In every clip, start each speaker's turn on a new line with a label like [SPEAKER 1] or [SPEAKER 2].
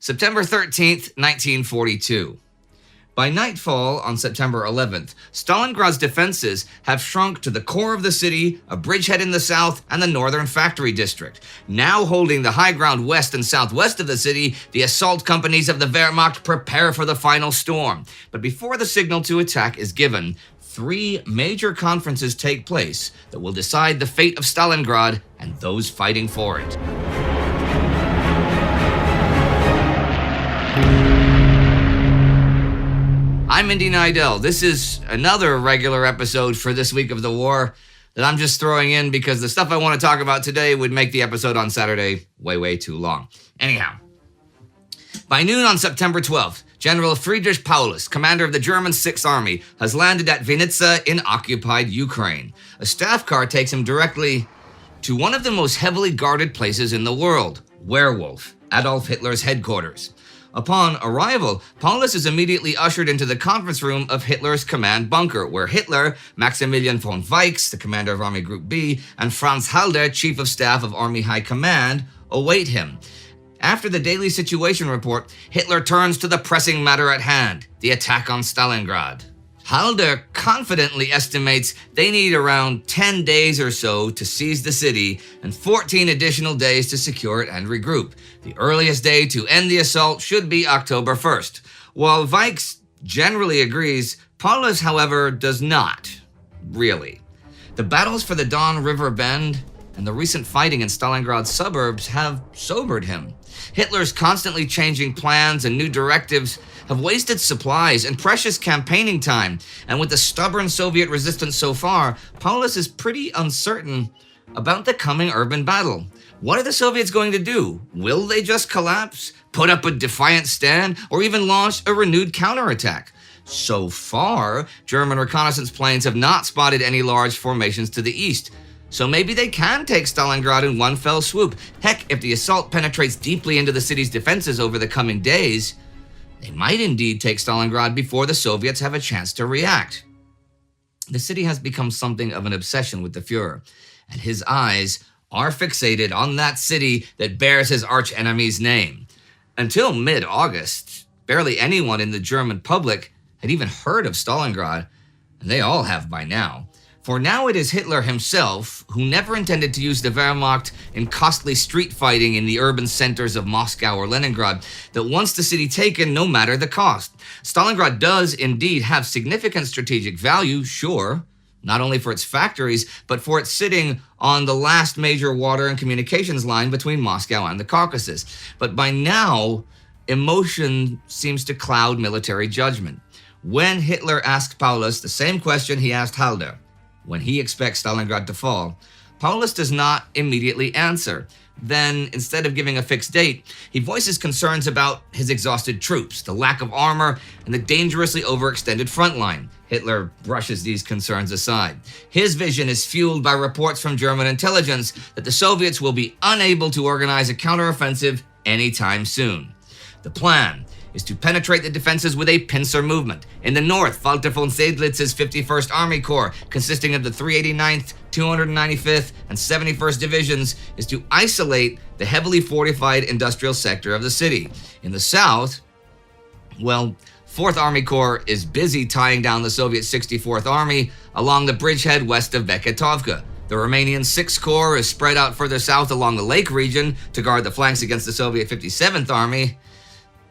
[SPEAKER 1] September 13th, 1942. By nightfall on September 11th, Stalingrad's defenses have shrunk to the core of the city, a bridgehead in the south, and the northern factory district. Now holding the high ground west and southwest of the city, the assault companies of the Wehrmacht prepare for the final storm. But before the signal to attack is given, 3 major conferences take place that will decide the fate of Stalingrad and those fighting for it. I'm Indy Neidell. This is another regular episode for this week of the war that I'm just throwing in because the stuff I want to talk about today would make the episode on Saturday way too long. Anyhow, by noon on September 12th, General Friedrich Paulus, commander of the German Sixth Army, has landed at Vinnitsa in occupied Ukraine. A staff car takes him directly to one of the most heavily guarded places in the world, Werwolf, Adolf Hitler's headquarters. Upon arrival, Paulus is immediately ushered into the conference room of Hitler's command bunker, where Hitler, Maximilian von Weiss, the commander of Army Group B, and Franz Halder, chief of staff of Army High Command, await him. After the daily situation report, Hitler turns to the pressing matter at hand, the attack on Stalingrad. Halder confidently estimates they need around 10 days or so to seize the city and 14 additional days to secure it and regroup. The earliest day to end the assault should be October 1st. While Weiss generally agrees, Paulus, however, does not. Really. The battles for the Don River Bend and the recent fighting in Stalingrad's suburbs have sobered him. Hitler's constantly changing plans and new directives have wasted supplies and precious campaigning time, and with the stubborn Soviet resistance so far, Paulus is pretty uncertain about the coming urban battle. What are the Soviets going to do? Will they just collapse, put up a defiant stand, or even launch a renewed counterattack? So far, German reconnaissance planes have not spotted any large formations to the east. So maybe they can take Stalingrad in one fell swoop. Heck, if the assault penetrates deeply into the city's defenses over the coming days, they might indeed take Stalingrad before the Soviets have a chance to react. The city has become something of an obsession with the Fuhrer, and his eyes are fixated on that city that bears his archenemy's name. Until mid-August, barely anyone in the German public had even heard of Stalingrad, and they all have by now. For now it is Hitler himself, who never intended to use the Wehrmacht in costly street fighting in the urban centers of Moscow or Leningrad, that wants the city taken no matter the cost. Stalingrad does indeed have significant strategic value, sure, not only for its factories, but for its sitting on the last major water and communications line between Moscow and the Caucasus. But by now, emotion seems to cloud military judgment. When Hitler asked Paulus the same question he asked Halder, when he expects Stalingrad to fall, Paulus does not immediately answer. Then, instead of giving a fixed date, he voices concerns about his exhausted troops, the lack of armor, and the dangerously overextended front line. Hitler brushes these concerns aside. His vision is fueled by reports from German intelligence that the Soviets will be unable to organize a counteroffensive anytime soon. The plan is to penetrate the defenses with a pincer movement. In the north, Walter von Seydlitz's 51st Army Corps, consisting of the 389th, 295th, and 71st Divisions, is to isolate the heavily fortified industrial sector of the city. In the south, 4th Army Corps is busy tying down the Soviet 64th Army along the bridgehead west of Beketovka. The Romanian 6th Corps is spread out further south along the lake region to guard the flanks against the Soviet 57th Army.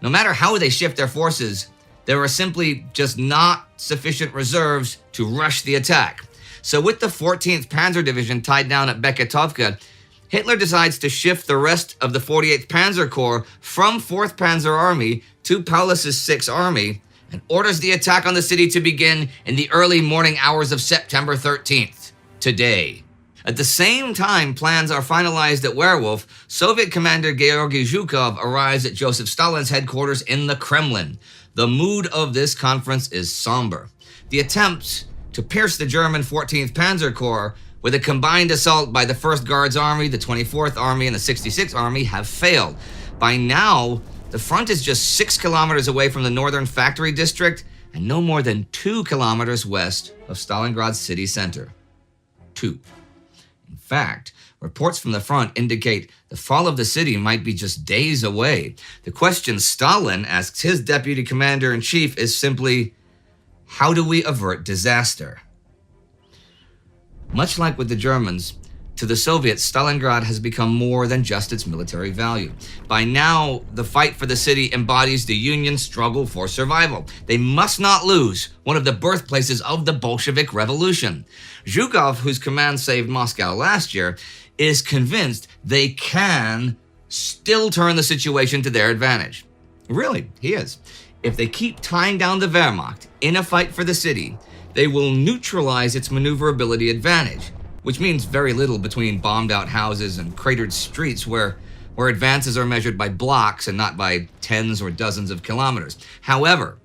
[SPEAKER 1] No matter how they shift their forces, there are simply just not sufficient reserves to rush the attack. So with the 14th Panzer Division tied down at Beketovka, Hitler decides to shift the rest of the 48th Panzer Corps from 4th Panzer Army to Paulus's 6th Army and orders the attack on the city to begin in the early morning hours of September 13th, today. At the same time plans are finalized at Werwolf, Soviet commander Georgy Chuikov arrives at Joseph Stalin's headquarters in the Kremlin. The mood of this conference is somber. The attempts to pierce the German 14th Panzer Corps with a combined assault by the 1st Guards Army, the 24th Army, and the 66th Army have failed. By now, the front is just 6 kilometers away from the northern factory district and no more than 2 kilometers west of Stalingrad's city center. 2. In fact, Reports from the front indicate the fall of the city might be just days away. The question Stalin asks his deputy commander-in-chief is simply, how do we avert disaster? Much like with the Germans, to the Soviets, Stalingrad has become more than just its military value. By now, the fight for the city embodies the Union's struggle for survival. They must not lose one of the birthplaces of the Bolshevik Revolution. Zhukov, whose command saved Moscow last year, is convinced they can still turn the situation to their advantage. Really, he is. If they keep tying down the Wehrmacht in a fight for the city, they will neutralize its maneuverability advantage, which means very little between bombed-out houses and cratered streets where advances are measured by blocks and not by tens or dozens of kilometers. However,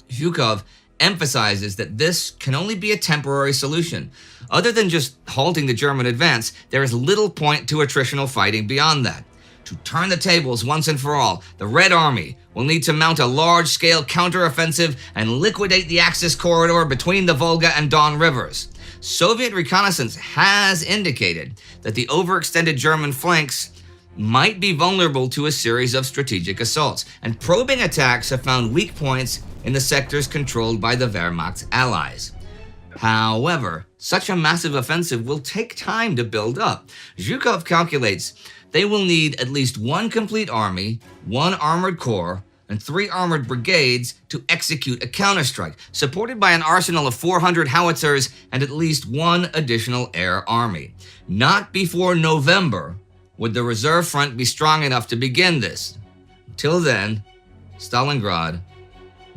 [SPEAKER 1] Chuikov emphasizes that this can only be a temporary solution. Other than just halting the German advance, there is little point to attritional fighting beyond that. To turn the tables once and for all, the Red Army will need to mount a large-scale counteroffensive and liquidate the Axis corridor between the Volga and Don rivers. Soviet reconnaissance has indicated that the overextended German flanks might be vulnerable to a series of strategic assaults, and probing attacks have found weak points in the sectors controlled by the Wehrmacht's allies. However, such a massive offensive will take time to build up. Zhukov calculates they will need at least one complete army, one armored corps, and 3 armored brigades to execute a counterstrike, supported by an arsenal of 400 howitzers and at least one additional air army. Not before November would the reserve front be strong enough to begin this. Until then, Stalingrad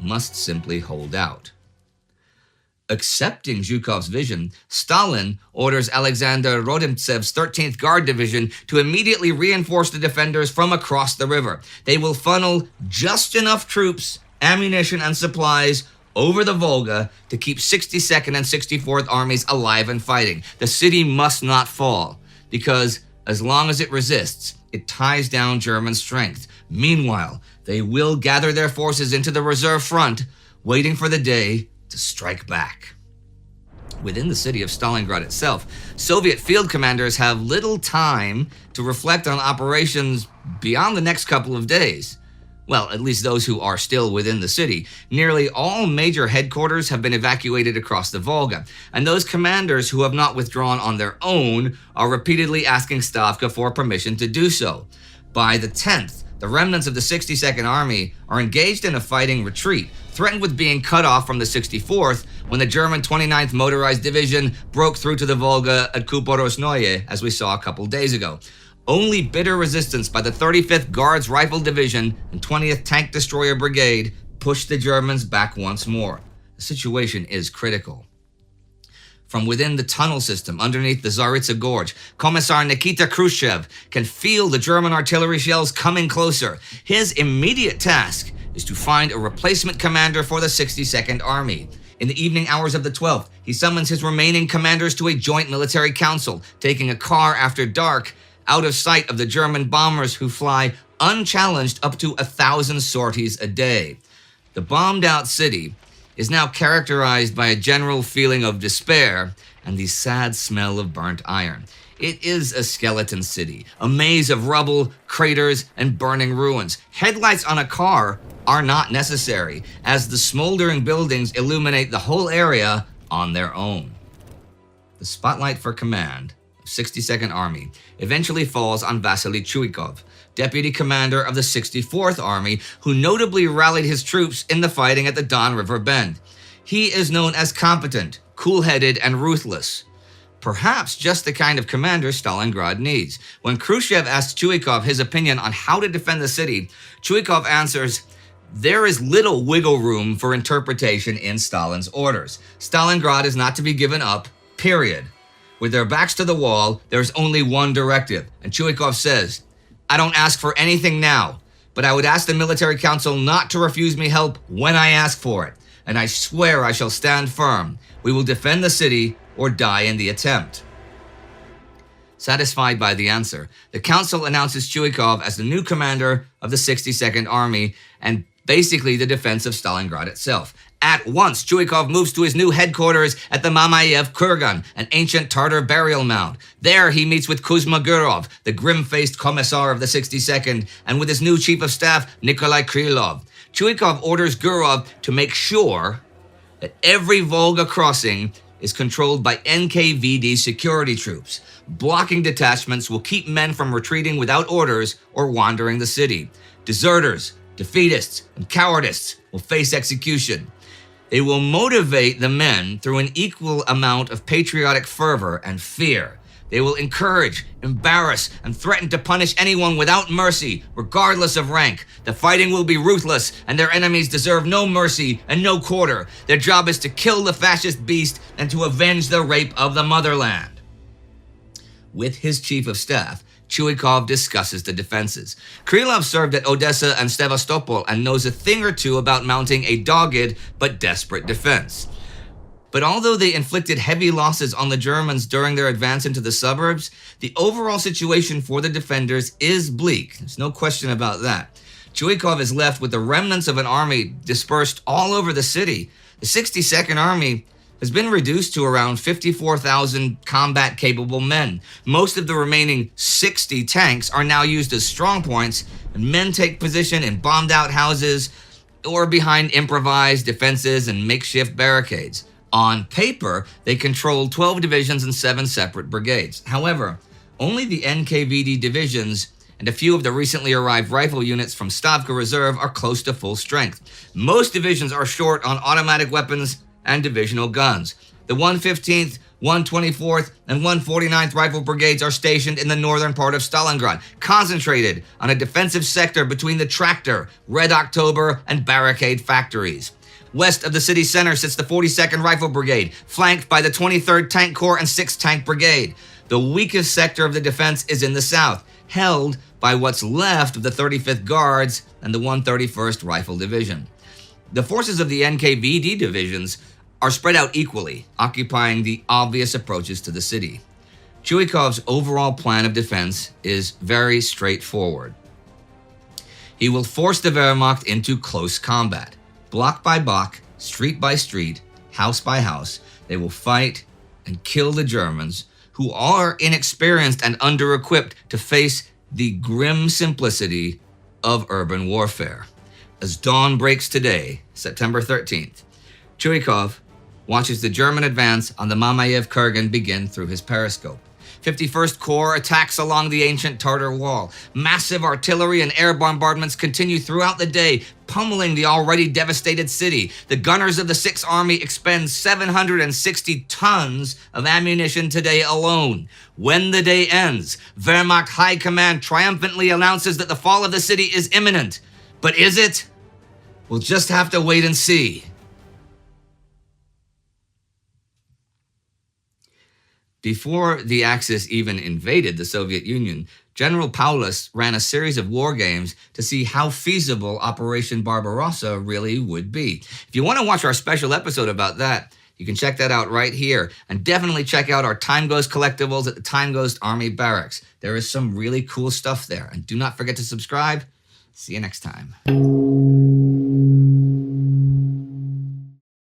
[SPEAKER 1] must simply hold out. Accepting Zhukov's vision, Stalin orders Alexander Rodimtsev's 13th Guard Division to immediately reinforce the defenders from across the river. They will funnel just enough troops, ammunition, and supplies over the Volga to keep 62nd and 64th armies alive and fighting. The city must not fall, because as long as it resists, it ties down German strength. Meanwhile, they will gather their forces into the reserve front, waiting for the day to strike back. Within the city of Stalingrad itself, Soviet field commanders have little time to reflect on operations beyond the next couple of days. Well, at least those who are still within the city. Nearly all major headquarters have been evacuated across the Volga, and those commanders who have not withdrawn on their own are repeatedly asking Stavka for permission to do so. By the 10th, the remnants of the 62nd Army are engaged in a fighting retreat, threatened with being cut off from the 64th when the German 29th Motorized Division broke through to the Volga at Kuporosnoye, as we saw a couple days ago. Only bitter resistance by the 35th Guards Rifle Division and 20th Tank Destroyer Brigade pushed the Germans back once more. The situation is critical. From within the tunnel system underneath the Tsaritsa Gorge, Commissar Nikita Khrushchev can feel the German artillery shells coming closer. His immediate task is to find a replacement commander for the 62nd Army. In the evening hours of the 12th, he summons his remaining commanders to a joint military council, taking a car after dark out of sight of the German bombers who fly unchallenged up to 1,000 sorties a day. The bombed-out city is now characterized by a general feeling of despair and the sad smell of burnt iron. It is a skeleton city, a maze of rubble, craters, and burning ruins. Headlights on a car are not necessary, as the smoldering buildings illuminate the whole area on their own. The spotlight for command of 62nd Army eventually falls on Vasily Chuikov, deputy commander of the 64th Army, who notably rallied his troops in the fighting at the Don River Bend. He is known as competent, cool-headed, and ruthless. Perhaps just the kind of commander Stalingrad needs. When Khrushchev asks Chuikov his opinion on how to defend the city, Chuikov answers, "There is little wiggle room for interpretation in Stalin's orders. Stalingrad is not to be given up, period. With their backs to the wall, there's only one directive." And Chuikov says, "I don't ask for anything now, but I would ask the military council not to refuse me help when I ask for it. And I swear I shall stand firm. We will defend the city or die in the attempt." Satisfied by the answer, the council announces Chuikov as the new commander of the 62nd Army and basically the defense of Stalingrad itself. At once, Chuikov moves to his new headquarters at the Mamayev Kurgan, an ancient Tartar burial mound. There, he meets with Kuzma Gurov, the grim-faced commissar of the 62nd, and with his new chief of staff, Nikolai Krylov. Chuikov orders Gurov to make sure that every Volga crossing is controlled by NKVD security troops. Blocking detachments will keep men from retreating without orders or wandering the city. Deserters, defeatists, and cowardists will face execution. They will motivate the men through an equal amount of patriotic fervor and fear. They will encourage, embarrass, and threaten to punish anyone without mercy, regardless of rank. The fighting will be ruthless, and their enemies deserve no mercy and no quarter. Their job is to kill the fascist beast and to avenge the rape of the motherland. With his chief of staff, Chuikov discusses the defenses. Krylov served at Odessa and Sevastopol and knows a thing or two about mounting a dogged but desperate defense. But although they inflicted heavy losses on the Germans during their advance into the suburbs, the overall situation for the defenders is bleak. There's no question about that. Chuikov is left with the remnants of an army dispersed all over the city. The 62nd Army has been reduced to around 54,000 combat-capable men. Most of the remaining 60 tanks are now used as strongpoints, and men take position in bombed-out houses or behind improvised defenses and makeshift barricades. On paper, they control 12 divisions and 7 separate brigades. However, only the NKVD divisions and a few of the recently arrived rifle units from Stavka Reserve are close to full strength. Most divisions are short on automatic weapons and divisional guns. The 115th, 124th, and 149th Rifle Brigades are stationed in the northern part of Stalingrad, concentrated on a defensive sector between the Tractor, Red October, and Barricade factories. West of the city center sits the 42nd Rifle Brigade, flanked by the 23rd Tank Corps and 6th Tank Brigade. The weakest sector of the defense is in the south, held by what's left of the 35th Guards and the 131st Rifle Division. The forces of the NKVD divisions are spread out equally, occupying the obvious approaches to the city. Chuikov's overall plan of defense is very straightforward. He will force the Wehrmacht into close combat. Block by block, street by street, house by house, they will fight and kill the Germans, who are inexperienced and under-equipped to face the grim simplicity of urban warfare. As dawn breaks today, September 13th, Chuikov watches the German advance on the Mamayev Kurgan begin through his periscope. 51st Corps attacks along the ancient Tartar wall. Massive artillery and air bombardments continue throughout the day, pummeling the already devastated city. The gunners of the 6th Army expend 760 tons of ammunition today alone. When the day ends, Wehrmacht High Command triumphantly announces that the fall of the city is imminent. But is it? We'll just have to wait and see. Before the Axis even invaded the Soviet Union, General Paulus ran a series of war games to see how feasible Operation Barbarossa really would be. If you want to watch our special episode about that, you can check that out right here. And definitely check out our Time Ghost collectibles at the Time Ghost Army Barracks. There is some really cool stuff there. And do not forget to subscribe. See you next time.